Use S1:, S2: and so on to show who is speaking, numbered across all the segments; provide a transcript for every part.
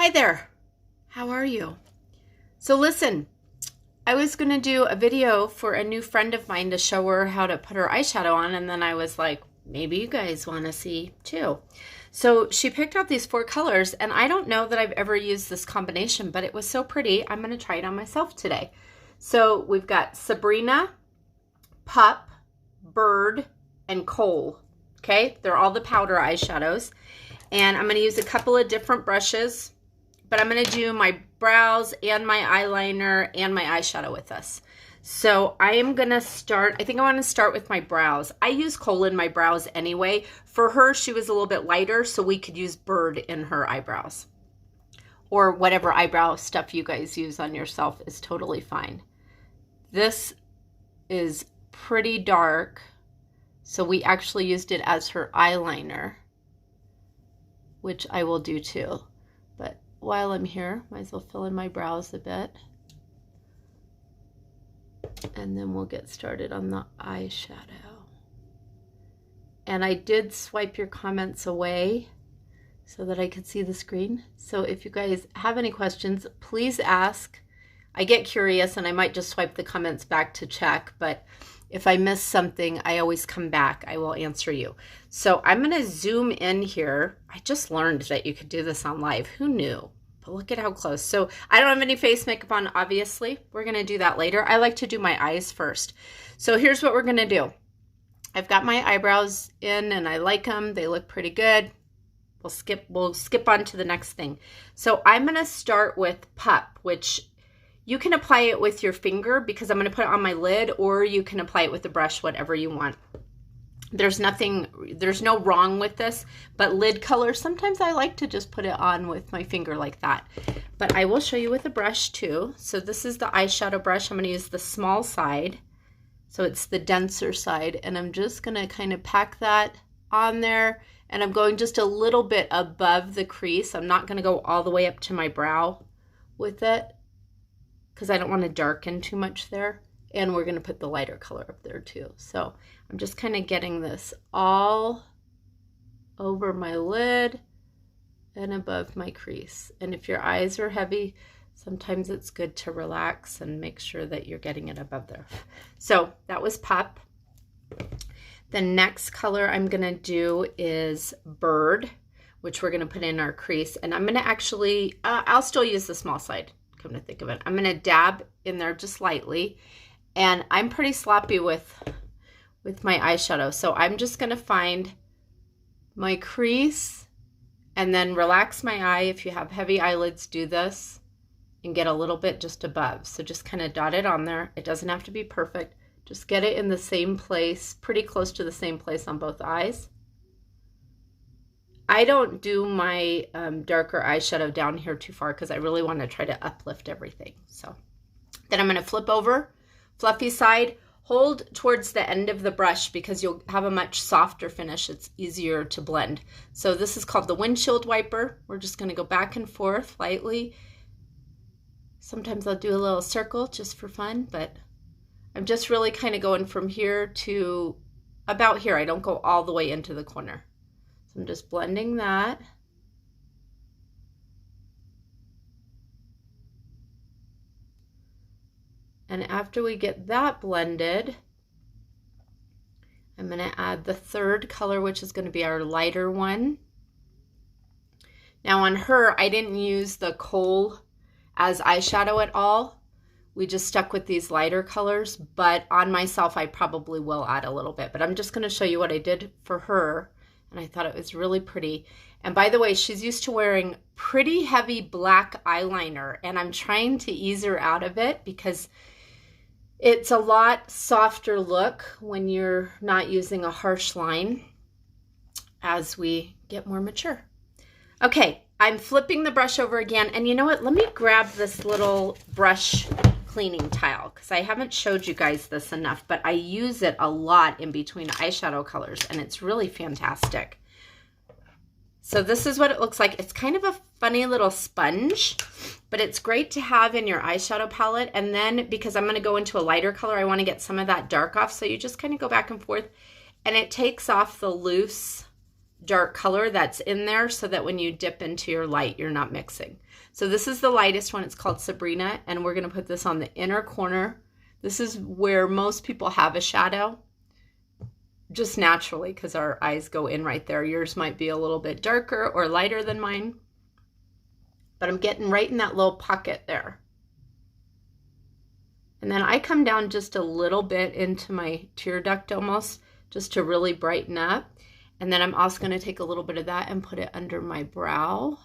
S1: Hi there, how are you? So listen, I was going to do a video for a new friend of mine to show her how to put her eyeshadow on, and then I was like, maybe you guys want to see too. So she picked out these 4 colors, and I don't know that I've ever used this combination, but it was so pretty, I'm going to try it on myself today. So we've got Sabrina, Pup, Bird, and Coal. Okay, they're all the powder eyeshadows. And I'm going to use a couple of different brushes, but I'm going to do my brows and my eyeliner and my eyeshadow with this. So I am going to start, I think I want to start with my brows. I use Coal in my brows anyway. For her, she was a little bit lighter, so we could use Bird in her eyebrows. Or whatever eyebrow stuff you guys use on yourself is totally fine. This is pretty dark, so we actually used it as her eyeliner, which I will do too. But while I'm here, might as well fill in my brows a bit. And then we'll get started on the eyeshadow. And I did swipe your comments away so that I could see the screen. So if you guys have any questions, please ask. I get curious and I might just swipe the comments back to check, but if I miss something, I always come back. I will answer you. So I'm going to zoom in here. I just learned that you could do this on live. Who knew? But look at how close. So I don't have any face makeup on, obviously. We're going to do that later. I like to do my eyes first. So here's what we're going to do. I've got my eyebrows in and I like them. They look pretty good. We'll skip on to the next thing. So I'm going to start with Pup, which you can apply it with your finger because I'm going to put it on my lid, or you can apply it with the brush, whatever you want. There's no wrong with this, but lid color, sometimes I like to just put it on with my finger like that. But I will show you with a brush too. So this is the eyeshadow brush. I'm going to use the small side. So it's the denser side, and I'm just going to kind of pack that on there, and I'm going just a little bit above the crease. I'm not going to go all the way up to my brow with it, because I don't want to darken too much there. And we're going to put the lighter color up there too. So I'm just kind of getting this all over my lid and above my crease. And if your eyes are heavy, sometimes it's good to relax and make sure that you're getting it above there. So that was Pup. The next color I'm going to do is Bird, which we're going to put in our crease. And I'm going to actually, I'll still use the small side. Come to think of it, I'm going to dab in there just lightly, and I'm pretty sloppy with my eyeshadow, so I'm just going to find my crease and then relax my eye. If you have heavy eyelids, do this and get a little bit just above. So just kind of dot it on there. It doesn't have to be perfect. Just get it in the same place, pretty close to the same place on both eyes. I don't do my darker eyeshadow down here too far because I really want to try to uplift everything. So then I'm going to flip over, fluffy side, hold towards the end of the brush because you'll have a much softer finish. It's easier to blend. So this is called the windshield wiper. We're just going to go back and forth lightly. Sometimes I'll do a little circle just for fun, but I'm just really kind of going from here to about here. I don't go all the way into the corner. So I'm just blending that. And after we get that blended, I'm going to add the third color, which is going to be our lighter one. Now on her, I didn't use the Coal as eyeshadow at all. We just stuck with these lighter colors, but on myself, I probably will add a little bit. But I'm just going to show you what I did for her. And I thought it was really pretty. And by the way, she's used to wearing pretty heavy black eyeliner, and I'm trying to ease her out of it because it's a lot softer look when you're not using a harsh line as we get more mature. Okay, I'm flipping the brush over again, and you know what? Let me grab this little brush cleaning tile because I haven't showed you guys this enough, but I use it a lot in between eyeshadow colors, and it's really fantastic. So this is what it looks like. It's kind of a funny little sponge, but it's great to have in your eyeshadow palette. And then because I'm going to go into a lighter color, I want to get some of that dark off. So you just kind of go back and forth, and it takes off the loose dark color that's in there so that when you dip into your light, you're not mixing. So this is the lightest one. It's called Sabrina, and we're going to put this on the inner corner. This is where most people have a shadow, just naturally, because our eyes go in right there. Yours might be a little bit darker or lighter than mine, but I'm getting right in that little pocket there. And then I come down just a little bit into my tear duct almost, just to really brighten up. And then I'm also going to take a little bit of that and put it under my brow,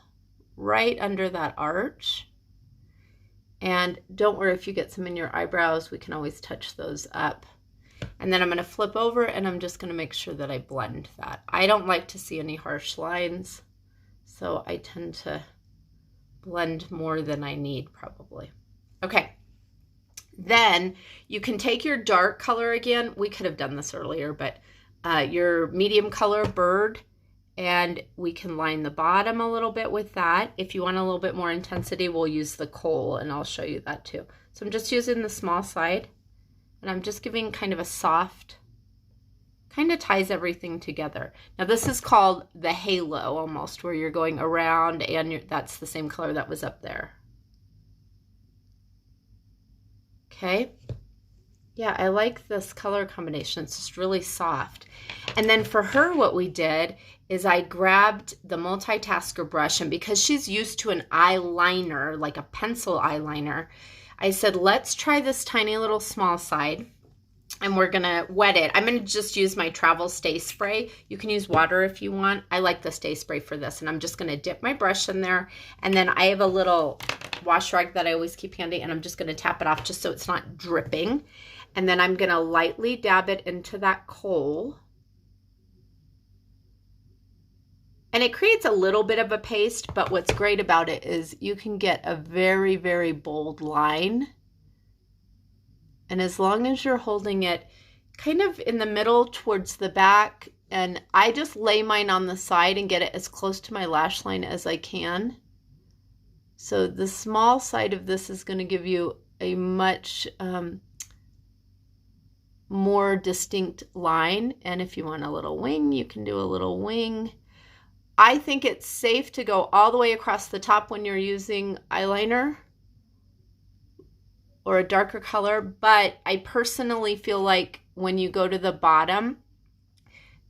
S1: right under that arch. And don't worry if you get some in your eyebrows, we can always touch those up. And then I'm going to flip over and I'm just going to make sure that I blend that. I don't like to see any harsh lines, so I tend to blend more than I need probably. Okay. Then you can take your dark color again. We could have done this earlier, but your medium color bird, and we can line the bottom a little bit with that. If you want a little bit more intensity, we'll use the coal, and I'll show you that too. So I'm just using the small side, and I'm just giving kind of a soft, kind of ties everything together. Now this is called the halo almost, where you're going around and that's the same color that was up there. Okay. Yeah, I like this color combination. It's just really soft. And then for her, what we did is I grabbed the multitasker brush, and because she's used to an eyeliner, like a pencil eyeliner, I said, let's try this tiny little small side, and we're gonna wet it. I'm gonna just use my travel stay spray. You can use water if you want. I like the stay spray for this, and I'm just gonna dip my brush in there, and then I have a little wash rag that I always keep handy, and I'm just gonna tap it off just so it's not dripping. And then I'm gonna lightly dab it into that coal. And it creates a little bit of a paste, but what's great about it is you can get a very, very bold line. And as long as you're holding it kind of in the middle towards the back, and I just lay mine on the side and get it as close to my lash line as I can. So the small side of this is going to give you a much more distinct line. And if you want a little wing, you can do a little wing. I think it's safe to go all the way across the top when you're using eyeliner or a darker color, but I personally feel like when you go to the bottom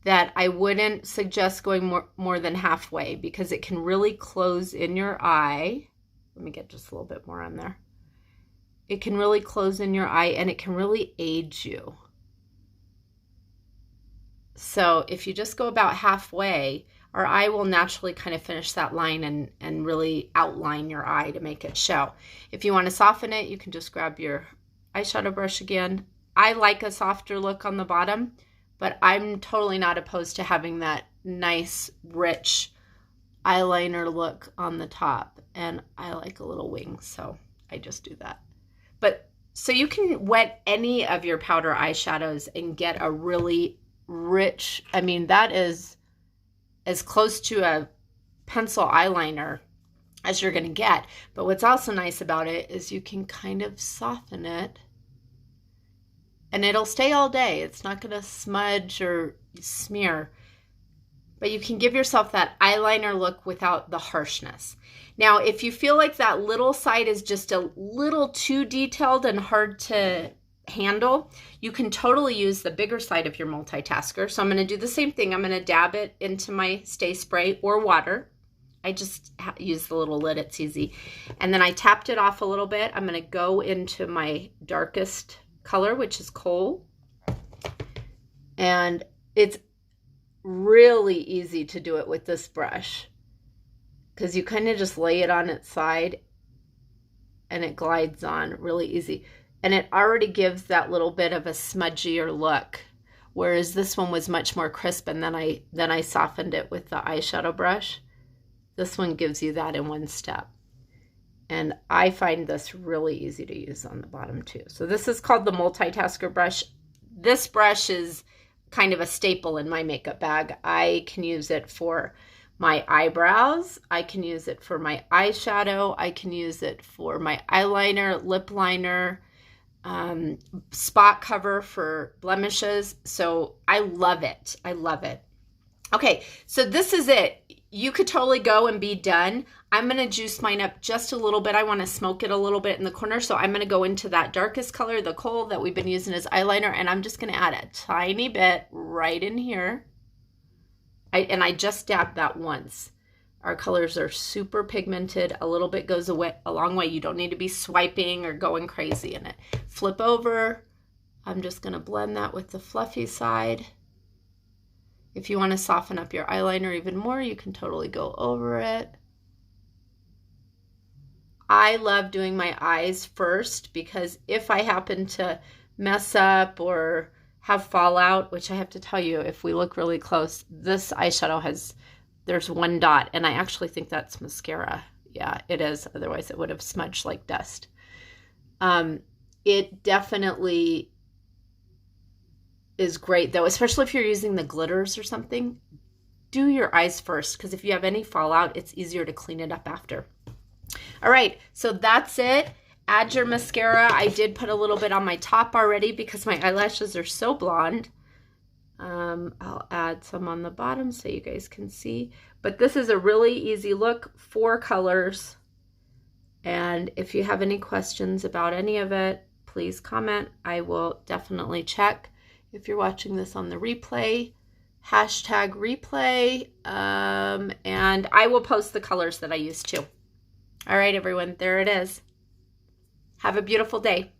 S1: that I wouldn't suggest going more than halfway, because it can really close in your eye. Let me get just a little bit more on there. It can really close in your eye, and it can really age you. So if you just go about halfway, our eye will naturally kind of finish that line and really outline your eye to make it show. If you want to soften it, you can just grab your eyeshadow brush again. I like a softer look on the bottom, but I'm totally not opposed to having that nice, rich eyeliner look on the top. And I like a little wing, so I just do that. But so you can wet any of your powder eyeshadows and get a really rich, I mean, that is as close to a pencil eyeliner as you're going to get. But what's also nice about it is you can kind of soften it and it'll stay all day. It's not going to smudge or smear, but you can give yourself that eyeliner look without the harshness. Now, if you feel like that little side is just a little too detailed and hard to handle, you can totally use the bigger side of your multitasker. So I'm going to do the same thing. I'm going to dab it into my stay spray or water. I just use the little lid, it's easy. And then I tapped it off a little bit. I'm going to go into my darkest color, which is coal. And it's really easy to do it with this brush because you kind of just lay it on its side and it glides on really easy. And it already gives that little bit of a smudgier look, whereas this one was much more crisp, and then I softened it with the eyeshadow brush. This one gives you that in one step. And I find this really easy to use on the bottom too. So this is called the multitasker brush. This brush is kind of a staple in my makeup bag. I can use it for my eyebrows. I can use it for my eyeshadow. I can use it for my eyeliner, lip liner, spot cover for blemishes. So I love it. I love it. Okay, so this is it. You could totally go and be done. I'm going to juice mine up just a little bit. I want to smoke it a little bit in the corner. So I'm going to go into that darkest color, the coal that we've been using as eyeliner. And I'm just going to add a tiny bit right in here. And I just dabbed that once. Our colors are super pigmented. A little bit goes away, a long way. You don't need to be swiping or going crazy in it. Flip over. I'm just going to blend that with the fluffy side. If you want to soften up your eyeliner even more, you can totally go over it. I love doing my eyes first because if I happen to mess up or have fallout, which I have to tell you, if we look really close, this eyeshadow has, there's one dot, and I actually think that's mascara. Yeah, it is. Otherwise it would have smudged like dust. It definitely is great though, especially if you're using the glitters or something. Do your eyes first, because if you have any fallout, it's easier to clean it up after. All right, so that's it. Add your mascara. I did put a little bit on my top already because my eyelashes are so blonde. I'll add some on the bottom so you guys can see. But this is a really easy look, 4 colors. And if you have any questions about any of it, please comment. I will definitely check. If you're watching this on the replay, hashtag replay, and I will post the colors that I used too. All right, everyone, there it is. Have a beautiful day.